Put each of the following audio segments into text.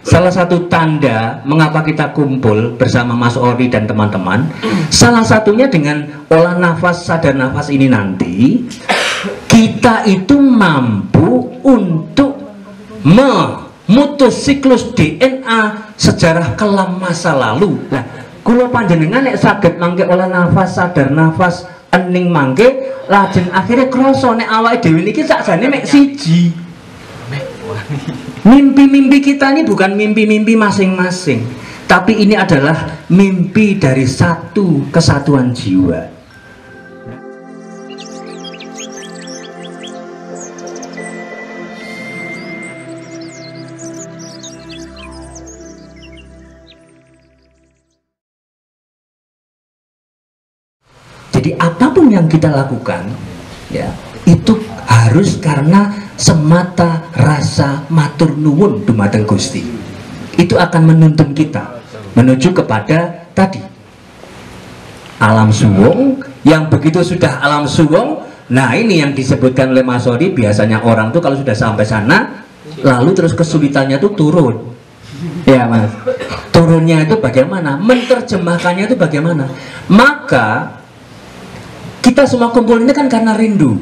salah satu tanda mengapa kita kumpul bersama Mas Ori dan teman-teman, salah satunya dengan olah nafas, sadar nafas ini nanti kita itu mampu untuk memutus siklus DNA sejarah kelam masa lalu. Nah, kula panjenengan nek saged mangke olah nafas, sadar nafas, ening mangke, lajeng akhirnya kroso nek awake dhewe niki sakjane mek siji. Mimpi-mimpi kita ini bukan mimpi-mimpi masing-masing, tapi ini adalah mimpi dari satu kesatuan jiwa. Jadi apapun yang kita lakukan, ya, itu harus karena semata rasa matur nuwun dumateng Gusti. Itu akan menuntun kita menuju kepada tadi alam suwung, yang begitu sudah alam suwung. Nah, ini yang disebutkan oleh Mas Ori, biasanya orang tuh kalau sudah sampai sana lalu terus kesulitannya tuh turun. Ya Mas, turunnya itu bagaimana, menerjemahkannya itu bagaimana. Maka kita semua kumpul ini kan karena rindu.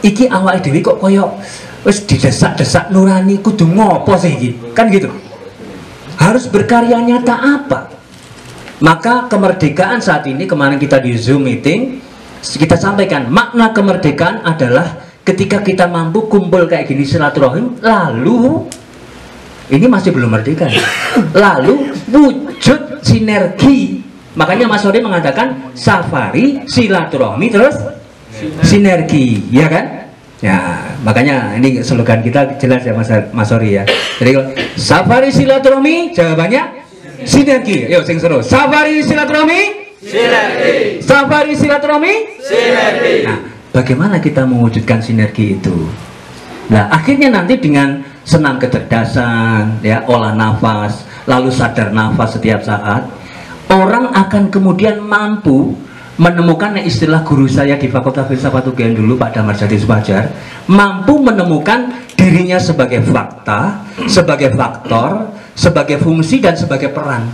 Iki awal dewi kok koyok wis didesak-desak nurani, kudu ngopo sih iki? Kan gitu. Harus berkarya nyata apa? Maka kemerdekaan saat ini, kemarin kita di Zoom meeting, kita sampaikan makna kemerdekaan adalah ketika kita mampu kumpul kayak gini silaturahim, lalu ini masih belum merdeka. Lalu wujud sinergi. Makanya Mas Ori mengatakan safari, silaturahmi, terus sinergi, ya kan? Ya, makanya ini slogan kita jelas ya Mas Ori ya. Jadi safari silaturahmi, jawabannya sinergi. Yuk sing seru. Safari silaturahmi, sinergi. Safari silaturahmi, sinergi. Nah, bagaimana kita mewujudkan sinergi itu? Nah, akhirnya nanti dengan senam kecerdasan, ya, olah nafas, lalu sadar nafas setiap saat, orang akan kemudian mampu menemukan istilah guru saya di Fakultas Filsafat UGM dulu, Pak Damar Jati Supajar, mampu menemukan dirinya sebagai fakta, sebagai faktor, sebagai fungsi, dan sebagai peran.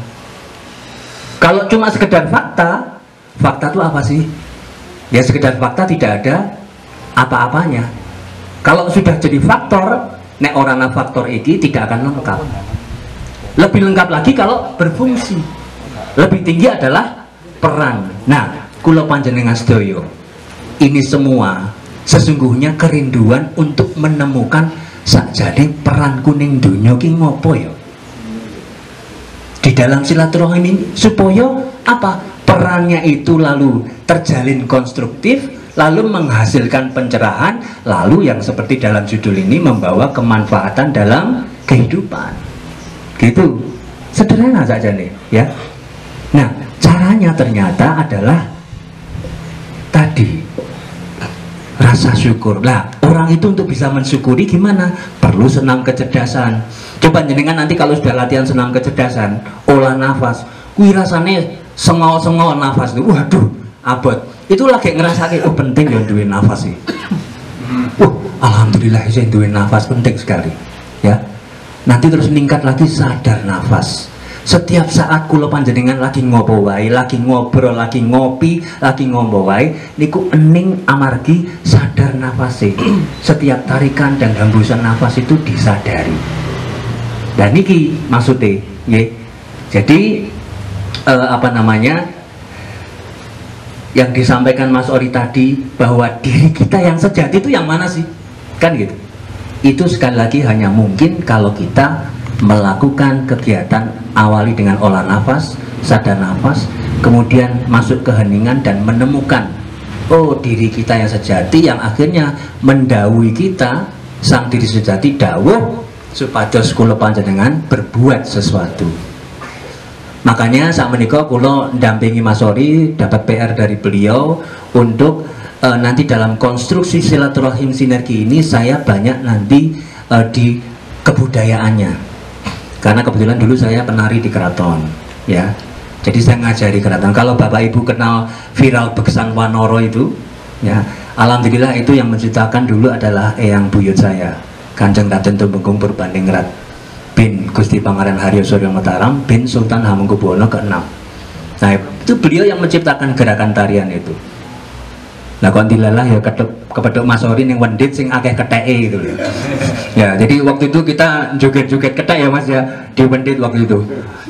Kalau cuma sekedar fakta, fakta itu apa sih? Ya sekedar fakta, tidak ada apa-apanya. Kalau sudah jadi faktor, nek orangnya faktor ini tidak akan lengkap. Lebih lengkap lagi kalau berfungsi. Lebih tinggi adalah peran. Nah, kula panjenengan sedaya, ini semua sesungguhnya kerinduan untuk menemukan sakjane peran kuning dunya ki ngopo ya di dalam silaturahim ini, supaya apa, perannya itu lalu terjalin konstruktif, lalu menghasilkan pencerahan, lalu yang seperti dalam judul ini membawa kemanfaatan dalam kehidupan. Gitu sederhana saja nih ya. Nah, caranya ternyata adalah tadi rasa syukur. Lah, orang itu untuk bisa mensyukuri gimana? Perlu senam kecerdasan. Coba jenengan nanti kalau sudah latihan senam kecerdasan, olah nafas, kuwi rasane sengol-sengol nafas itu, waduh, abot. Itu lagi ngerasake, oh penting ya duwe nafas sih. Alhamdulillah saya duwe nafas, penting sekali. Ya. Nanti terus meningkat lagi sadar nafas. Setiap saat kula panjenengan lagi ngopo wae, lagi ngobrol, lagi ngopi, lagi ngombo wae, niku ening amargi sadar nafase. Setiap tarikan dan hembusan nafas itu disadari. Dan niki maksudnya, nggih. Jadi apa namanya? Yang disampaikan Mas Ori tadi, bahwa diri kita yang sejati itu yang mana sih? Kan gitu. Itu sekali lagi hanya mungkin kalau kita melakukan kegiatan awali dengan olah nafas, sadar nafas, kemudian masuk ke heningan dan menemukan oh diri kita yang sejati, yang akhirnya mendawuhi kita sang diri sejati dawuh supados kula panjenengan berbuat sesuatu. Makanya saat menikah kula ndampingi Mas Ori, dapat PR dari beliau untuk nanti dalam konstruksi silaturahim sinergi ini saya banyak nanti di kebudayaannya. Karena kebetulan dulu saya penari di keraton, ya. Jadi saya ngajari keraton. Kalau Bapak Ibu kenal viral Beksan Wanoro itu, ya, alhamdulillah itu yang menciptakan dulu adalah eyang buyut saya, Kanjeng Raden Tumenggung Purbaningrat bin Gusti Pangeran Haryo Suryo Mataram bin Sultan Hamengkubuwono ke-6. Nah itu beliau yang menciptakan gerakan tarian itu. Nah kondilalah ya kepedok Masori yang wendit sing akeh keteke gitu loh. Ya jadi waktu itu kita joget-joget ketek ya Mas ya di wendit waktu itu.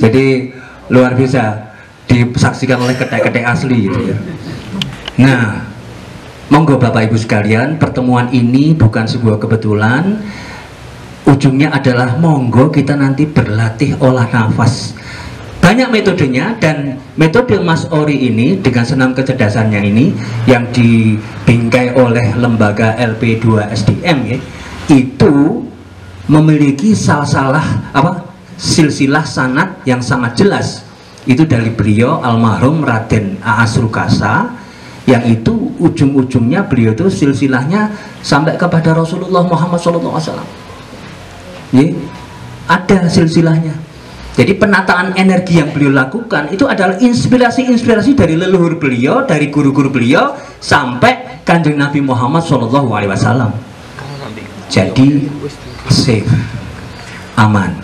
Jadi luar biasa disaksikan oleh ketek-ketek asli gitu ya. Nah monggo Bapak Ibu sekalian, pertemuan ini bukan sebuah kebetulan. Ujungnya adalah monggo kita nanti berlatih olah nafas. Banyak metodenya, dan metode Mas Ori ini dengan senam kecerdasannya ini yang dibingkai oleh lembaga LP2 SDM ya, itu memiliki silsilah sanad yang sangat jelas. Itu dari beliau almarhum Raden A.A. Srukasa, yang itu ujung-ujungnya beliau itu silsilahnya sampai kepada Rasulullah Muhammad SAW. Ada silsilahnya. Jadi penataan energi yang beliau lakukan itu adalah inspirasi-inspirasi dari leluhur beliau, dari guru-guru beliau sampai Kanjeng Nabi Muhammad SAW. Jadi safe, aman.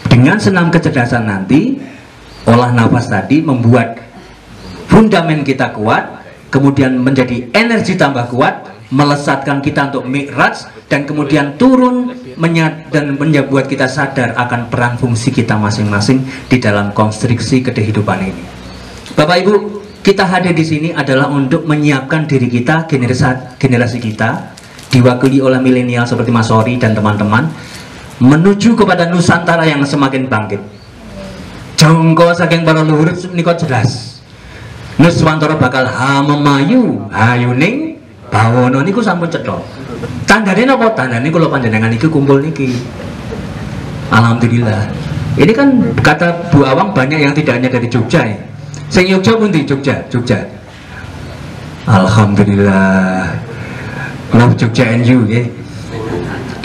Dengan senam kecerdasan nanti, olah nafas tadi membuat fundamen kita kuat, kemudian menjadi energi tambah kuat, melesatkan kita untuk mi'raj, dan kemudian turun dan membuat kita sadar akan peran fungsi kita masing-masing di dalam konstruksi kehidupan ini. Bapak Ibu, kita hadir di sini adalah untuk menyiapkan diri kita, generasi kita, diwakili oleh milenial seperti Mas Ori dan teman-teman, menuju kepada Nusantara yang semakin bangkit. Jongko saking para luhur nikot jelas. Nuswantara bakal memayu hayuning bawono niku sampun cetha. Tandane napa? Tandane kula panjenengan iki kumpul niki. Alhamdulillah. Ini kan kata Bu Awang banyak yang tidak hanya dari Jogja ya. Sing Jogja pundi? Jogja. Alhamdulillah. Love Jogja NU ya.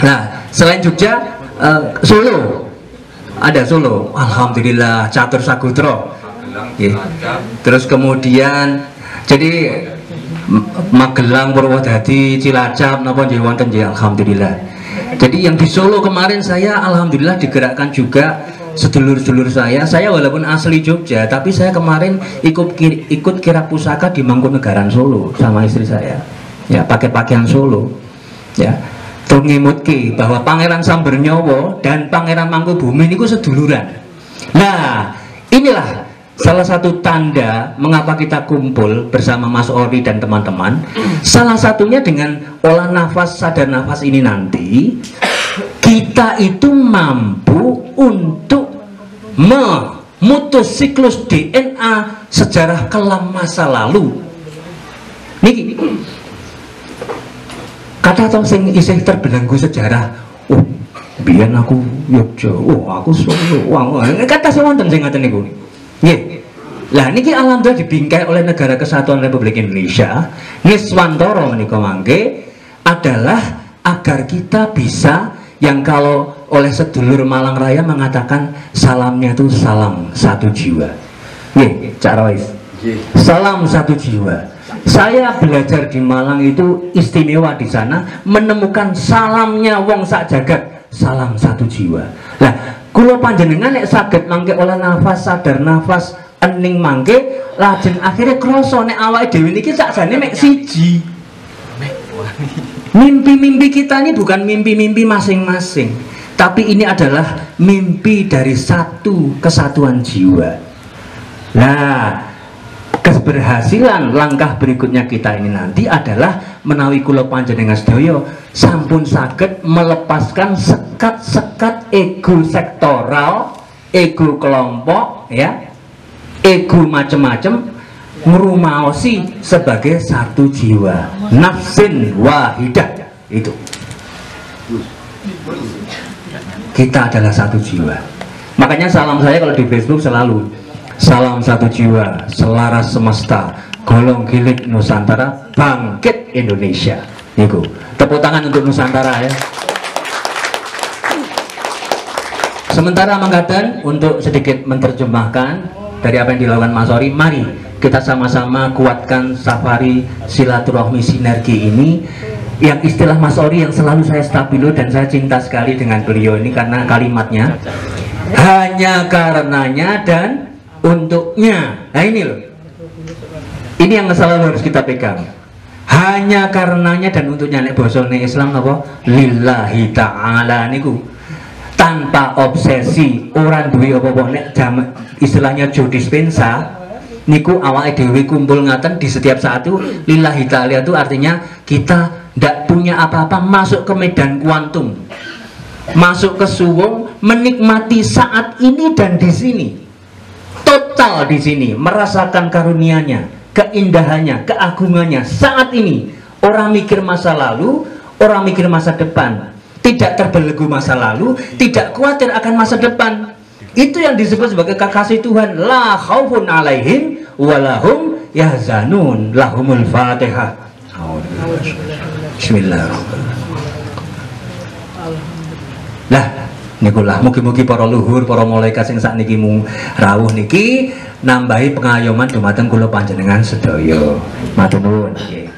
Nah, selain Jogja, Solo. Ada Solo. Alhamdulillah, Catur Sagutra. Terus kemudian jadi Magelang, Purwodadi, Cilacap, napa nggih wonten nggih, alhamdulillah. Jadi yang di Solo kemarin saya alhamdulillah digerakkan juga sedulur-sedulur saya. Saya walaupun asli Jogja, tapi saya kemarin ikut kirap pusaka di Mangkunegaran Solo sama istri saya. Ya, pakai pakaian Solo. Ya. Terus ngimutke bahwa Pangeran Sambernyawa dan Pangeran Mangkubumi niku seduluran. Nah, inilah salah satu tanda mengapa kita kumpul bersama Mas Ori dan teman-teman. Salah satunya dengan olah nafas, sadar nafas ini nanti kita itu mampu untuk memutus siklus DNA sejarah kelam masa lalu. Niki kata tau sing isih terbelenggu sejarah. Oh, biyen aku Yogya, aku Solo. Kata sing wonten sing ngaten niku. Lah niki alhamdulillah dibingkai oleh Negara Kesatuan Republik Indonesia. Nuswantara menika mangke adalah agar kita bisa, yang kalau oleh sedulur Malang Raya mengatakan salamnya itu salam satu jiwa. Cak Rois. Salam satu jiwa. Saya belajar di Malang itu istimewa di sana, menemukan salamnya wong sak jagat, salam satu jiwa. Lah kula panjenengan nek saged mangke olah nafas, sadar nafas, ening mangke, lajeng akhirnya krasa nek awake dhewe niki sakjane mek siji. Mimpi-mimpi kita ini bukan mimpi-mimpi masing-masing, tapi ini adalah mimpi dari satu kesatuan jiwa. Nah, keberhasilan langkah berikutnya kita ini nanti adalah menawi kula panjenengan sedaya sampun saged melepaskan sekat-sekat ego sektoral, ego kelompok ya, ego macam-macam, ngrumaosi sebagai satu jiwa, nafsin wahidah. Itu kita adalah satu jiwa. Makanya salam saya kalau di Facebook selalu salam satu jiwa, selaras semesta, golong gilik Nusantara, bangkit Indonesia. Niku tepuk tangan untuk Nusantara ya. Sementara mangkaten untuk sedikit menerjemahkan dari apa yang dilakukan Mas Ori, mari kita sama-sama kuatkan safari silaturahmi sinergi ini yang istilah Mas Ori yang selalu saya stabilo dan saya cinta sekali dengan beliau ini karena kalimatnya hanya karenanya dan untuknya. Nah ini loh, ini yang selalu harus kita pegang, hanya karenanya dan untuknya. Nek bosone Islam apa? Lillahi ta'ala niku, tanpa obsesi, orang duwe apa-apa. Nek istilahnya Joe Dispenza niku awake dhewe kumpul ngaten di setiap saat itu lillahi ta'ala, itu artinya kita ndak punya apa-apa, masuk ke medan kuantum, masuk ke suwung, menikmati saat ini dan di sini, total di sini, merasakan karunia-Nya, keindahannya, keagungannya saat ini. Orang mikir masa lalu, orang mikir masa depan, tidak terbelenggu masa lalu, tidak khawatir akan masa depan. Itu yang disebut sebagai kekasih Tuhan. La khaufun alaihim walahum yahzanun. Lahumul Fatihah. Bismillahirrahmanirrahim. Lah nikulah mugi-mugi para luhur, para malaikat sing sakniki mung rawuh niki nambahi pengayoman dumateng kula panjenengan sedaya. Matur nuwun nggih.